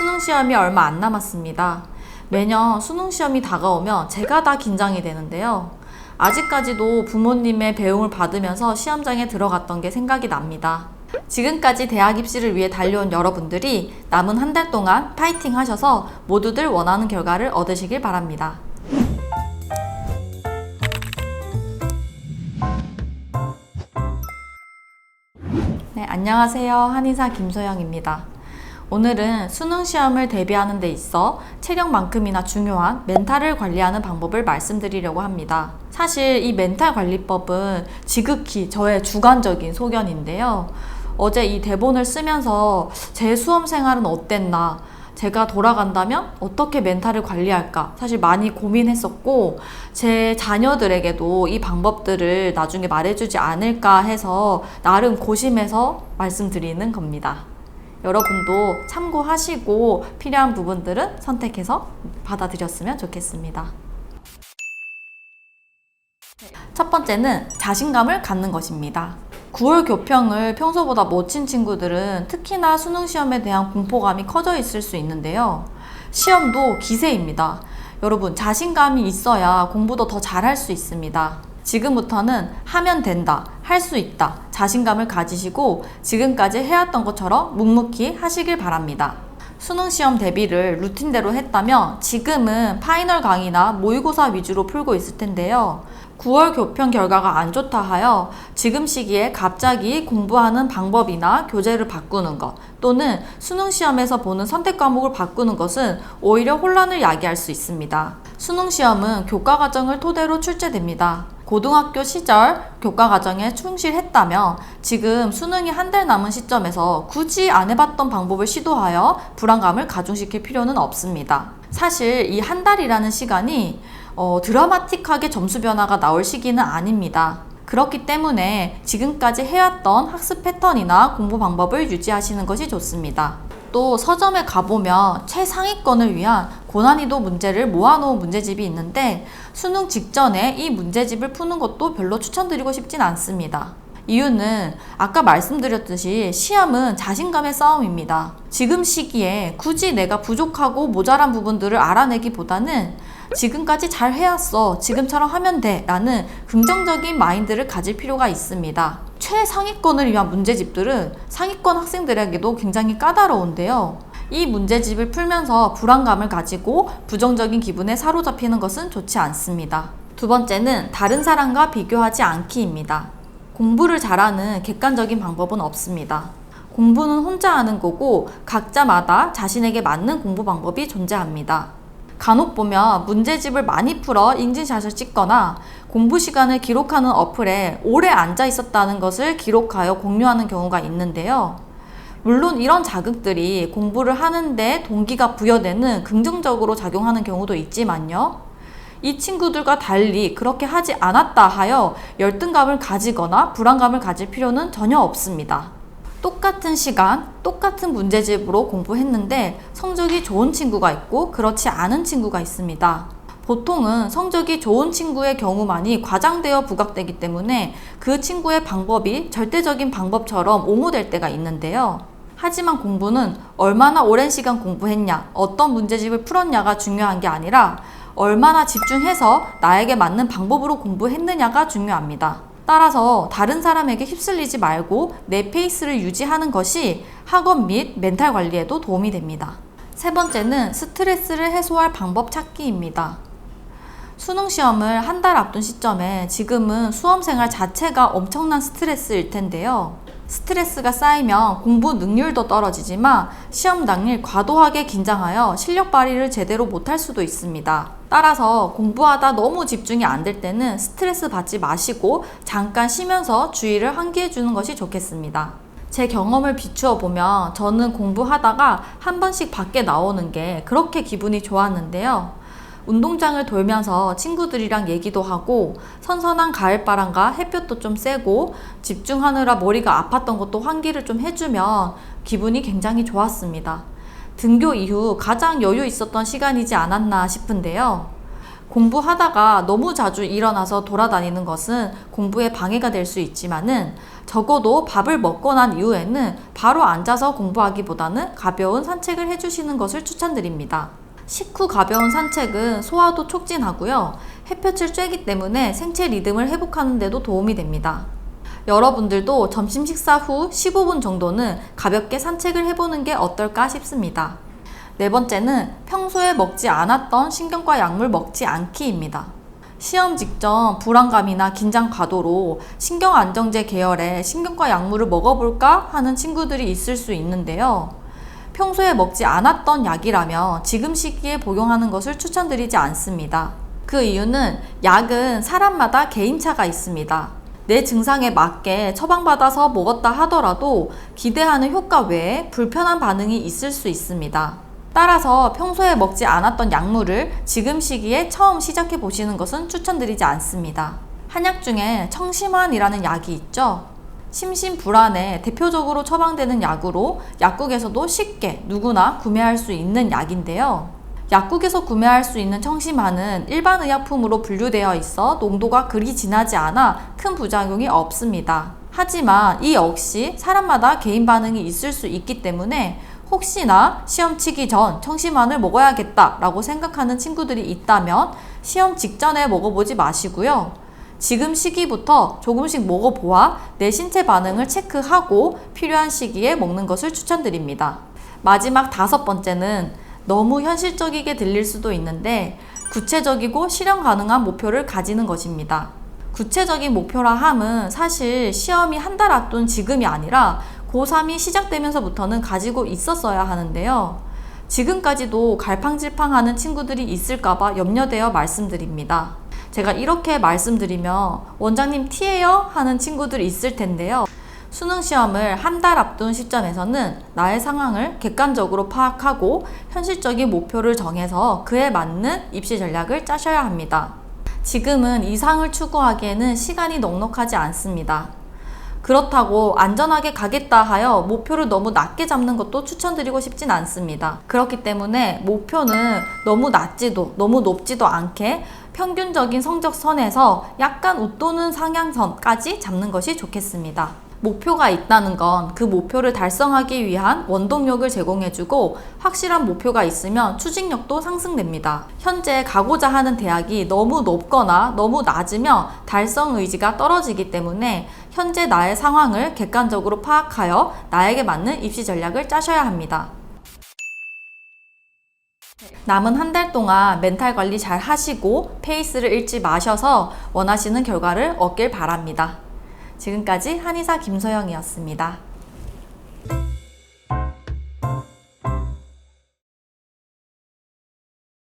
수능 시험이 얼마 안 남았습니다. 매년 수능 시험이 다가오면 제가 다 긴장이 되는데요. 아직까지도 부모님의 배움을 받으면서 시험장에 들어갔던 게 생각이 납니다. 지금까지 대학 입시를 위해 달려온 여러분들이 남은 한 달 동안 파이팅 하셔서 모두들 원하는 결과를 얻으시길 바랍니다. 네, 안녕하세요. 한의사 김소영입니다. 오늘은 수능 시험을 대비하는 데 있어 체력만큼이나 중요한 멘탈을 관리하는 방법을 말씀드리려고 합니다. 사실 이 멘탈 관리법은 지극히 저의 주관적인 소견인데요. 어제 이 대본을 쓰면서 제 수험 생활은 어땠나, 제가 돌아간다면 어떻게 멘탈을 관리할까 사실 많이 고민했었고, 제 자녀들에게도 이 방법들을 나중에 말해주지 않을까 해서 나름 고심해서 말씀드리는 겁니다. 여러분도 참고하시고 필요한 부분들은 선택해서 받아들였으면 좋겠습니다. 첫 번째는 자신감을 갖는 것입니다. 9월 교평을 평소보다 못 친 친구들은 특히나 수능 시험에 대한 공포감이 커져 있을 수 있는데요. 시험도 기세입니다. 여러분, 자신감이 있어야 공부도 더 잘할 수 있습니다. 지금부터는 하면 된다, 할 수 있다, 자신감을 가지시고 지금까지 해왔던 것처럼 묵묵히 하시길 바랍니다. 수능 시험 대비를 루틴대로 했다면 지금은 파이널 강의나 모의고사 위주로 풀고 있을 텐데요. 9월 교평 결과가 안 좋다 하여 지금 시기에 갑자기 공부하는 방법이나 교재를 바꾸는 것, 또는 수능 시험에서 보는 선택 과목을 바꾸는 것은 오히려 혼란을 야기할 수 있습니다. 수능 시험은 교과 과정을 토대로 출제됩니다. 고등학교 시절 교과 과정에 충실했다면 지금 수능이 한 달 남은 시점에서 굳이 안 해봤던 방법을 시도하여 불안감을 가중시킬 필요는 없습니다. 사실 이 한 달이라는 시간이 드라마틱하게 점수 변화가 나올 시기는 아닙니다. 그렇기 때문에 지금까지 해왔던 학습 패턴이나 공부 방법을 유지하시는 것이 좋습니다. 또 서점에 가보면 최상위권을 위한 고난이도 문제를 모아놓은 문제집이 있는데 수능 직전에 이 문제집을 푸는 것도 별로 추천드리고 싶진 않습니다. 이유는 아까 말씀드렸듯이 시험은 자신감의 싸움입니다. 지금 시기에 굳이 내가 부족하고 모자란 부분들을 알아내기보다는 지금까지 잘 해왔어, 지금처럼 하면 돼 라는 긍정적인 마인드를 가질 필요가 있습니다. 최상위권을 위한 문제집들은 상위권 학생들에게도 굉장히 까다로운데요. 이 문제집을 풀면서 불안감을 가지고 부정적인 기분에 사로잡히는 것은 좋지 않습니다. 두 번째는 다른 사람과 비교하지 않기입니다. 공부를 잘하는 객관적인 방법은 없습니다. 공부는 혼자 하는 거고 각자마다 자신에게 맞는 공부 방법이 존재합니다. 간혹 보면 문제집을 많이 풀어 인증샷을 찍거나 공부 시간을 기록하는 어플에 오래 앉아 있었다는 것을 기록하여 공유하는 경우가 있는데요. 물론 이런 자극들이 공부를 하는데 동기가 부여되는 긍정적으로 작용하는 경우도 있지만요. 이 친구들과 달리 그렇게 하지 않았다 하여 열등감을 가지거나 불안감을 가질 필요는 전혀 없습니다. 똑같은 시간, 똑같은 문제집으로 공부했는데 성적이 좋은 친구가 있고 그렇지 않은 친구가 있습니다. 보통은 성적이 좋은 친구의 경우만이 과장되어 부각되기 때문에 그 친구의 방법이 절대적인 방법처럼 옹호될 때가 있는데요. 하지만 공부는 얼마나 오랜 시간 공부했냐, 어떤 문제집을 풀었냐가 중요한 게 아니라 얼마나 집중해서 나에게 맞는 방법으로 공부했느냐가 중요합니다. 따라서 다른 사람에게 휩쓸리지 말고 내 페이스를 유지하는 것이 학업 및 멘탈 관리에도 도움이 됩니다. 세 번째는 스트레스를 해소할 방법 찾기입니다. 수능 시험을 한 달 앞둔 시점에 지금은 수험생활 자체가 엄청난 스트레스일 텐데요. 스트레스가 쌓이면 공부 능률도 떨어지지만 시험 당일 과도하게 긴장하여 실력 발휘를 제대로 못할 수도 있습니다. 따라서 공부하다 너무 집중이 안 될 때는 스트레스 받지 마시고 잠깐 쉬면서 주의를 환기해 주는 것이 좋겠습니다. 제 경험을 비추어 보면 저는 공부하다가 한 번씩 밖에 나오는 게 그렇게 기분이 좋았는데요. 운동장을 돌면서 친구들이랑 얘기도 하고 선선한 가을바람과 햇볕도 좀 쐬고 집중하느라 머리가 아팠던 것도 환기를 좀 해주면 기분이 굉장히 좋았습니다. 등교 이후 가장 여유 있었던 시간이지 않았나 싶은데요. 공부하다가 너무 자주 일어나서 돌아다니는 것은 공부에 방해가 될 수 있지만은 적어도 밥을 먹고 난 이후에는 바로 앉아서 공부하기보다는 가벼운 산책을 해주시는 것을 추천드립니다. 식후 가벼운 산책은 소화도 촉진하고요. 햇볕을 쬐기 때문에 생체 리듬을 회복하는 데도 도움이 됩니다. 여러분들도 점심 식사 후 15분 정도는 가볍게 산책을 해보는 게 어떨까 싶습니다. 네 번째는 평소에 먹지 않았던 신경과 약물 먹지 않기입니다. 시험 직전 불안감이나 긴장 과도로 신경안정제 계열의 신경과 약물을 먹어볼까 하는 친구들이 있을 수 있는데요. 평소에 먹지 않았던 약이라면 지금 시기에 복용하는 것을 추천드리지 않습니다. 그 이유는 약은 사람마다 개인차가 있습니다. 내 증상에 맞게 처방받아서 먹었다 하더라도 기대하는 효과 외에 불편한 반응이 있을 수 있습니다. 따라서 평소에 먹지 않았던 약물을 지금 시기에 처음 시작해 보시는 것은 추천드리지 않습니다. 한약 중에 청심환이라는 약이 있죠. 심신불안에 대표적으로 처방되는 약으로 약국에서도 쉽게 누구나 구매할 수 있는 약인데요. 약국에서 구매할 수 있는 청심환은 일반 의약품으로 분류되어 있어 농도가 그리 진하지 않아 큰 부작용이 없습니다. 하지만 이 역시 사람마다 개인 반응이 있을 수 있기 때문에 혹시나 시험 치기 전 청심환을 먹어야겠다 라고 생각하는 친구들이 있다면 시험 직전에 먹어보지 마시고요. 지금 시기부터 조금씩 먹어보아 내 신체 반응을 체크하고 필요한 시기에 먹는 것을 추천드립니다. 마지막 5번째는 너무 현실적이게 들릴 수도 있는데 구체적이고 실현 가능한 목표를 가지는 것입니다. 구체적인 목표라 함은 사실 시험이 한 달 앞둔 지금이 아니라 고3이 시작되면서부터는 가지고 있었어야 하는데요. 지금까지도 갈팡질팡하는 친구들이 있을까봐 염려되어 말씀드립니다. 제가 이렇게 말씀드리면 원장님 T예요? 하는 친구들이 있을 텐데요. 수능시험을 한 달 앞둔 시점에서는 나의 상황을 객관적으로 파악하고 현실적인 목표를 정해서 그에 맞는 입시 전략을 짜셔야 합니다. 지금은 이상을 추구하기에는 시간이 넉넉하지 않습니다. 그렇다고 안전하게 가겠다 하여 목표를 너무 낮게 잡는 것도 추천드리고 싶진 않습니다. 그렇기 때문에 목표는 너무 낮지도 너무 높지도 않게 평균적인 성적선에서 약간 웃도는 상향선까지 잡는 것이 좋겠습니다. 목표가 있다는 건 그 목표를 달성하기 위한 원동력을 제공해주고 확실한 목표가 있으면 추진력도 상승됩니다. 현재 가고자 하는 대학이 너무 높거나 너무 낮으면 달성 의지가 떨어지기 때문에 현재 나의 상황을 객관적으로 파악하여 나에게 맞는 입시 전략을 짜셔야 합니다. 남은 한 달 동안 멘탈 관리 잘 하시고 페이스를 잃지 마셔서 원하시는 결과를 얻길 바랍니다. 지금까지 한의사 김소영이었습니다.